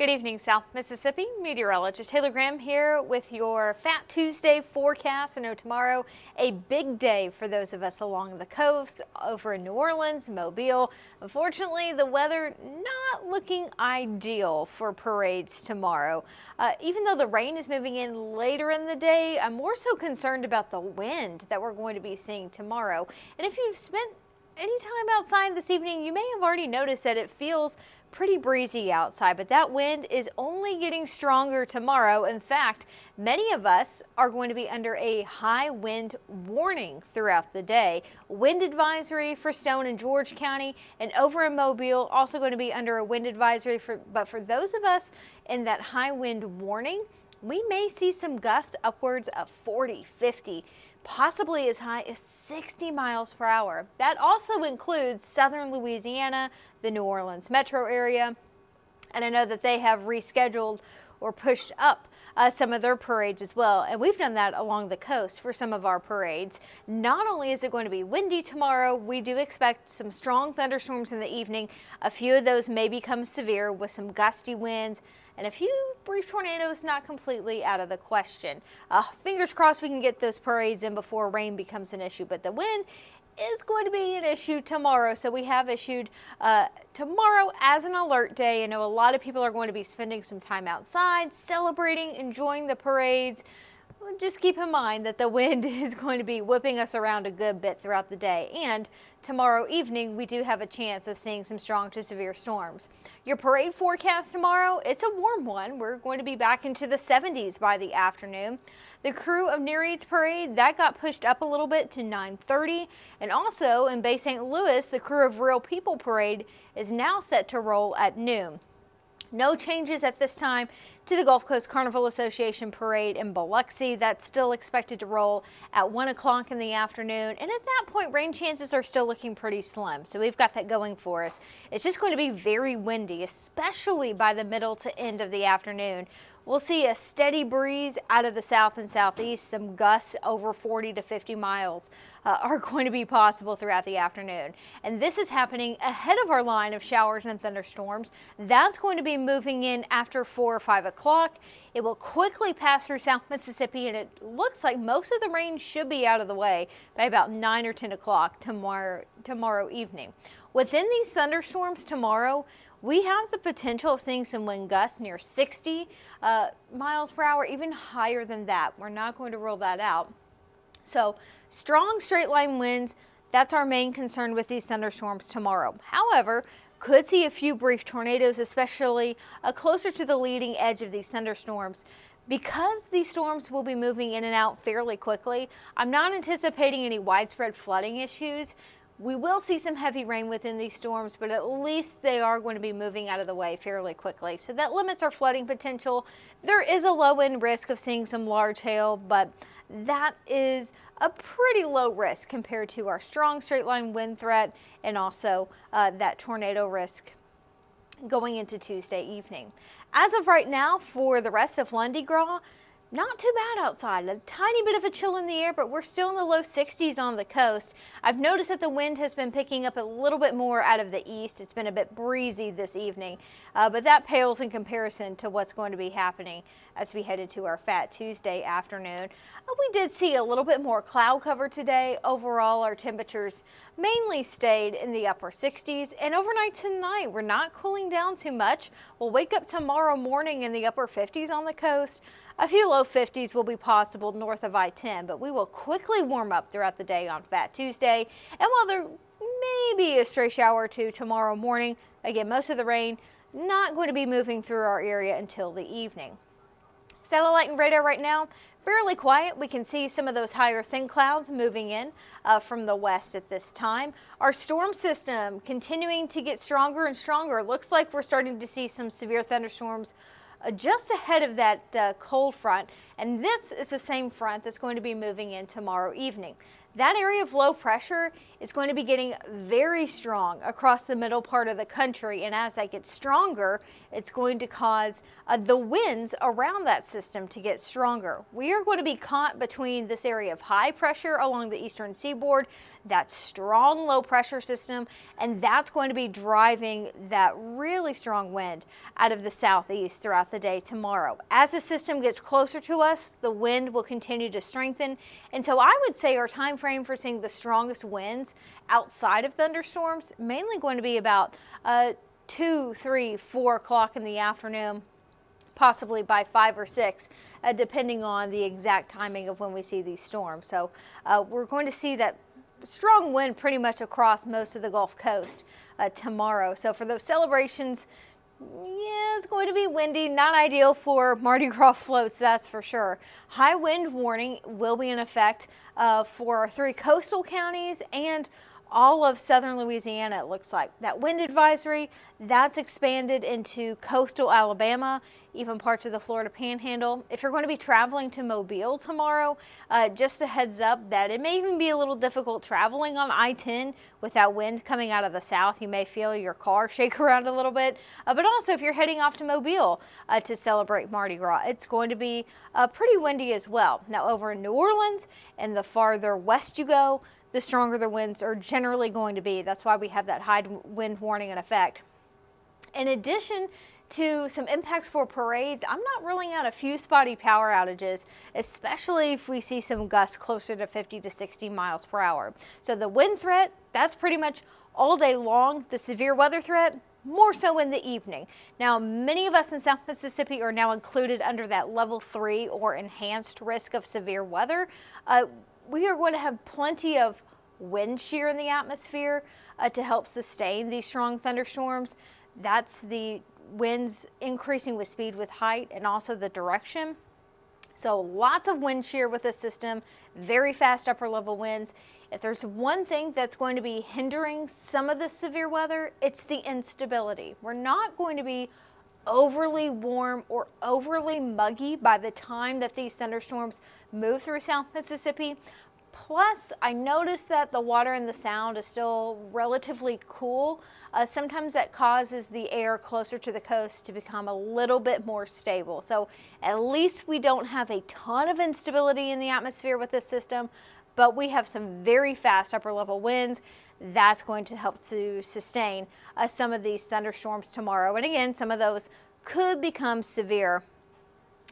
Good evening, South Mississippi. Meteorologist Taylor Graham here with your Fat Tuesday forecast. I know tomorrow a big day for those of us along the coast over in New Orleans, Mobile. Unfortunately, the weather not looking ideal for parades tomorrow. Even though the rain is moving in later in the day, I'm more so concerned about the wind that we're going to be seeing tomorrow. And if you've spent any time outside this evening, you may have already noticed that it feels pretty breezy outside, but that wind is only getting stronger tomorrow. In fact, many of us are going to be under a high wind warning throughout the day. Wind advisory for Stone and George County, and over in Mobile also going to be under a wind advisory. But for those of us in that high wind warning, we may see some gusts upwards of 40, 50, possibly as high as 60 miles per hour. That also includes southern Louisiana, the New Orleans metro area, and I know that they have rescheduled or pushed up some of their parades as well, and we've done that along the coast for some of our parades. Not only is it going to be windy tomorrow, we do expect some strong thunderstorms in the evening. A few of those may become severe with some gusty winds, and a few brief tornadoes not completely out of the question. Fingers crossed we can get those parades in before rain becomes an issue, but the wind is going to be an issue tomorrow. So we have issued tomorrow as an alert day. I know a lot of people are going to be spending some time outside, celebrating, enjoying the parades. Just keep in mind that the wind is going to be whipping us around a good bit throughout the day, and tomorrow evening we do have a chance of seeing some strong to severe storms. Your parade forecast tomorrow, it's a warm one. We're going to be back into the 70s by the afternoon. The crew of Near Eats Parade, that got pushed up a little bit to 9:30, and also in Bay St. Louis, the crew of Real People Parade is now set to roll at noon. No changes at this time to the Gulf Coast Carnival Association Parade in Biloxi. That's still expected to roll at 1 o'clock in the afternoon. And at that point, rain chances are still looking pretty slim. So we've got that going for us. It's just going to be very windy, especially by the middle to end of the afternoon. We'll see a steady breeze out of the south and southeast. Some gusts over 40 to 50 miles are going to be possible throughout the afternoon. And this is happening ahead of our line of showers and thunderstorms. That's going to be moving in after 4 or 5 o'clock. It will quickly pass through South Mississippi, and it looks like most of the rain should be out of the way by about 9 or 10 o'clock tomorrow evening. Within these thunderstorms tomorrow, we have the potential of seeing some wind gusts near 60 miles per hour, even higher than that. We're not going to rule that out. So strong straight line winds, that's our main concern with these thunderstorms tomorrow. However, could see a few brief tornadoes, especially closer to the leading edge of these thunderstorms. Because these storms will be moving in and out fairly quickly, I'm not anticipating any widespread flooding issues. We will see some heavy rain within these storms, but at least they are going to be moving out of the way fairly quickly. So that limits our flooding potential. There is a low end risk of seeing some large hail, but that is a pretty low risk compared to our strong straight line wind threat and also that tornado risk going into Tuesday evening. As of right now, for the rest of Lundi Gras, not too bad outside. A tiny bit of a chill in the air, but we're still in the low 60s on the coast. I've noticed that the wind has been picking up a little bit more out of the east. It's been a bit breezy this evening, but that pales in comparison to what's going to be happening as we head into our Fat Tuesday afternoon. We did see a little bit more cloud cover today. Overall, our temperatures mainly stayed in the upper 60s, and overnight tonight, we're not cooling down too much. We'll wake up tomorrow morning in the upper 50s on the coast. A few low 50s will be possible north of I-10, but we will quickly warm up throughout the day on Fat Tuesday. And while there may be a stray shower or two tomorrow morning, again, most of the rain not going to be moving through our area until the evening. Satellite and radar right now, fairly quiet. We can see some of those higher thin clouds moving in from the west at this time. Our storm system continuing to get stronger and stronger. Looks like we're starting to see some severe thunderstorms just ahead of that cold front, and this is the same front that's going to be moving in tomorrow evening. that area of low pressure is going to be getting very strong across the middle part of the country. And as that gets stronger, it's going to cause the winds around that system to get stronger. We are going to be caught between this area of high pressure along the eastern seaboard, that strong low pressure system, and that's going to be driving that really strong wind out of the southeast throughout the day tomorrow. As the system gets closer to us, the wind will continue to strengthen. And so I would say our time frame for seeing the strongest winds outside of thunderstorms mainly going to be about 2, 3, 4 o'clock in the afternoon, possibly by 5 or 6, depending on the exact timing of when we see these storms. So we're going to see that strong wind pretty much across most of the Gulf Coast tomorrow. So for those celebrations, yeah, it's going to be windy, not ideal for Mardi Gras floats, that's for sure. High wind warning will be in effect for our 3 coastal counties and all of southern Louisiana, it looks like. That wind advisory, that's expanded into coastal Alabama, even parts of the Florida Panhandle. If you're going to be traveling to Mobile tomorrow, just a heads up that it may even be a little difficult traveling on I-10 with that wind coming out of the south. You may feel your car shake around a little bit, but also if you're heading off to Mobile to celebrate Mardi Gras, it's going to be pretty windy as well. Now over in New Orleans and the farther west you go, the stronger the winds are generally going to be. That's why we have that high wind warning in effect. In addition to some impacts for parades, I'm not ruling out a few spotty power outages, especially if we see some gusts closer to 50 to 60 miles per hour. So the wind threat, that's pretty much all day long. The severe weather threat, more so in the evening. Now, many of us in South Mississippi are now included under that level 3 or enhanced risk of severe weather. We are going to have plenty of wind shear in the atmosphere to help sustain these strong thunderstorms. That's the winds increasing with speed with height and also the direction. So lots of wind shear with this system, very fast upper level winds. If there's one thing that's going to be hindering some of the severe weather, it's the instability. We're not going to be overly warm or overly muggy by the time that these thunderstorms move through South Mississippi. Plus, I noticed that the water in the Sound is still relatively cool. Sometimes that causes the air closer to the coast to become a little bit more stable. So at least we don't have a ton of instability in the atmosphere with this system, but we have some very fast upper level winds. That's going to help to sustain some of these thunderstorms tomorrow. And again, some of those could become severe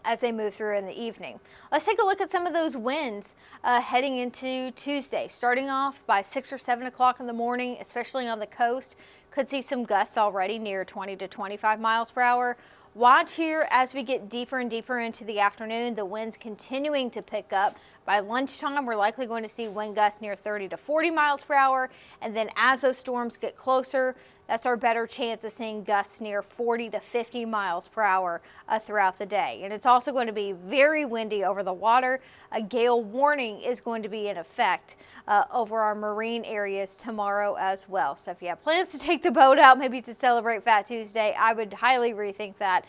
as they move through in the evening. Let's take a look at some of those winds heading into Tuesday. Starting off by 6 or 7 o'clock in the morning, especially on the coast, could see some gusts already near 20 to 25 miles per hour. Watch here as we get deeper and deeper into the afternoon, the winds continuing to pick up. By lunchtime, we're likely going to see wind gusts near 30 to 40 miles per hour. And then as those storms get closer, that's our better chance of seeing gusts near 40 to 50 miles per hour throughout the day. And it's also going to be very windy over the water. A gale warning is going to be in effect over our marine areas tomorrow as well. So if you have plans to take the boat out, maybe to celebrate Fat Tuesday, I would highly rethink that.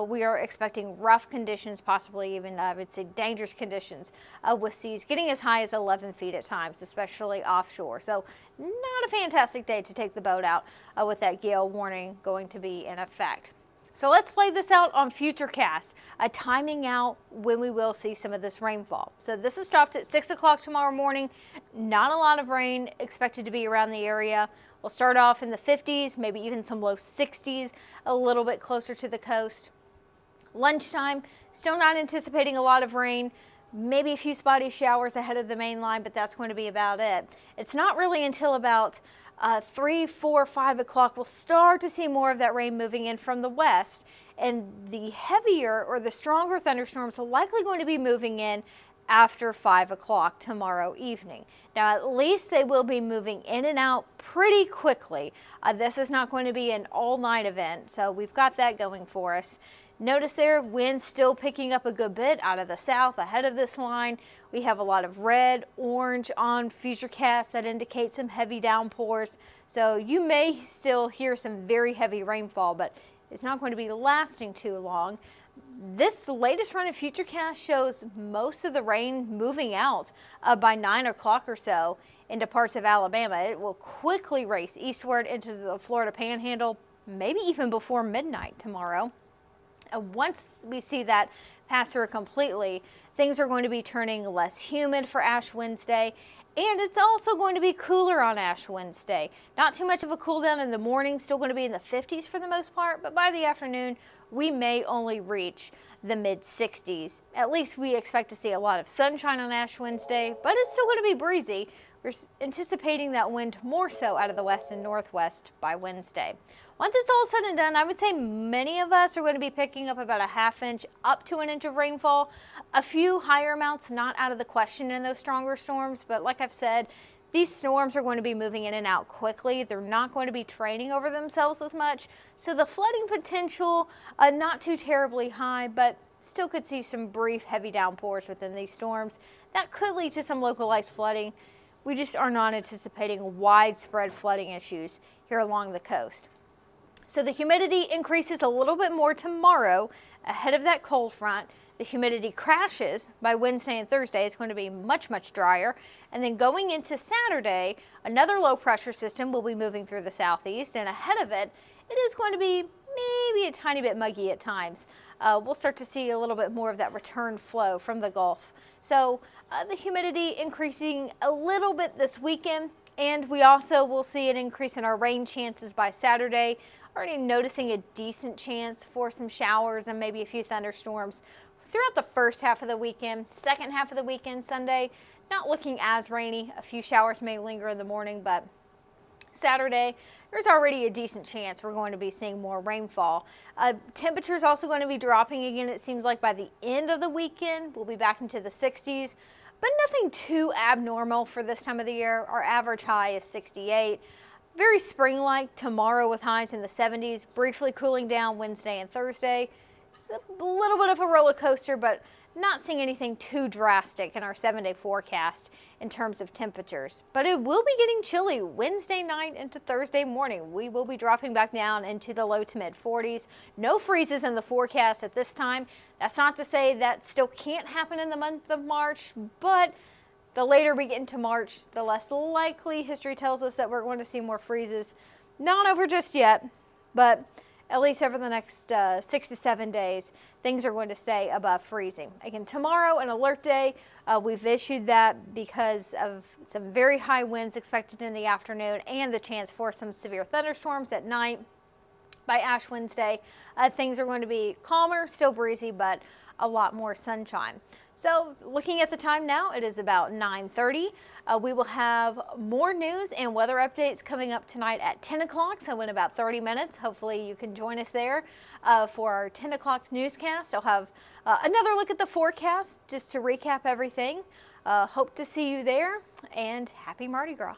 We are expecting rough conditions, possibly even, I would say, dangerous conditions with seas getting as high as 11 feet at times, especially offshore. So not a fantastic day to take the boat out with that gale warning going to be in effect. So let's play this out on Futurecast, timing out when we will see some of this rainfall. So this is stopped at 6 o'clock tomorrow morning. Not a lot of rain expected to be around the area. We'll start off in the 50s, maybe even some low 60s, a little bit closer to the coast. Lunchtime, still not anticipating a lot of rain. Maybe a few spotty showers ahead of the main line, but that's going to be about it. It's not really until about 3, 4, 5 o'clock we'll start to see more of that rain moving in from the west, and the heavier or the stronger thunderstorms are likely going to be moving in after 5 o'clock tomorrow evening. Now at least they will be moving in and out pretty quickly. This is not going to be an all-night event, so we've got that going for us. Notice there, winds still picking up a good bit out of the south ahead of this line. We have a lot of red, orange on Futurecast that indicate some heavy downpours. So you may still hear some very heavy rainfall, but it's not going to be lasting too long. This latest run of Futurecast shows most of the rain moving out by 9 o'clock or so into parts of Alabama. It will quickly race eastward into the Florida Panhandle, maybe even before midnight tomorrow. And once we see that pass through completely, things are going to be turning less humid for Ash Wednesday. And it's also going to be cooler on Ash Wednesday. Not too much of a cool down in the morning, still going to be in the 50s for the most part, but by the afternoon, we may only reach the mid-60s. At least we expect to see a lot of sunshine on Ash Wednesday, but it's still going to be breezy. We're anticipating that wind more so out of the west and northwest by Wednesday. Once it's all said and done, I would say many of us are going to be picking up about a ½ inch up to an inch of rainfall. A few higher amounts not out of the question in those stronger storms, but like I've said, these storms are going to be moving in and out quickly. They're not going to be training over themselves as much, so the flooding potential not too terribly high, but still could see some brief heavy downpours within these storms. That could lead to some localized flooding. We just are not anticipating widespread flooding issues here along the coast. So the humidity increases a little bit more tomorrow ahead of that cold front. The humidity crashes by Wednesday and Thursday. It's going to be much, much drier. And then going into Saturday, another low pressure system will be moving through the southeast, and ahead of it, it is going to be maybe a tiny bit muggy at times. We'll start to see a little bit more of that return flow from the Gulf. So the humidity increasing a little bit this weekend, and we also will see an increase in our rain chances by Saturday. Already noticing a decent chance for some showers and maybe a few thunderstorms throughout the first half of the weekend. Second half of the weekend, Sunday, not looking as rainy. A few showers may linger in the morning, but Saturday, there's already a decent chance we're going to be seeing more rainfall. Temperatures also going to be dropping again. It seems like by the end of the weekend, we'll be back into the 60s, but nothing too abnormal for this time of the year. Our average high is 68. Very spring-like tomorrow with highs in the 70s, briefly cooling down Wednesday and Thursday. It's a little bit of a roller coaster, but not seeing anything too drastic in our 7-day forecast in terms of temperatures. But it will be getting chilly Wednesday night into Thursday morning. We will be dropping back down into the low to mid 40s. No freezes in the forecast at this time. That's not to say that still can't happen in the month of March, but the later we get into March, the less likely history tells us that we're going to see more freezes. Not over just yet, but at least over the next 6 to 7 days, things are going to stay above freezing. Again, tomorrow, an alert day. We've issued that because of some very high winds expected in the afternoon and the chance for some severe thunderstorms at night. By Ash Wednesday, things are going to be calmer, still breezy, but a lot more sunshine. So looking at the time now, it is about 9:30. We will have more news and weather updates coming up tonight at 10 o'clock, so in about 30 minutes. Hopefully you can join us there for our 10 o'clock newscast. I'll have another look at the forecast just to recap everything. Hope to see you there, and happy Mardi Gras.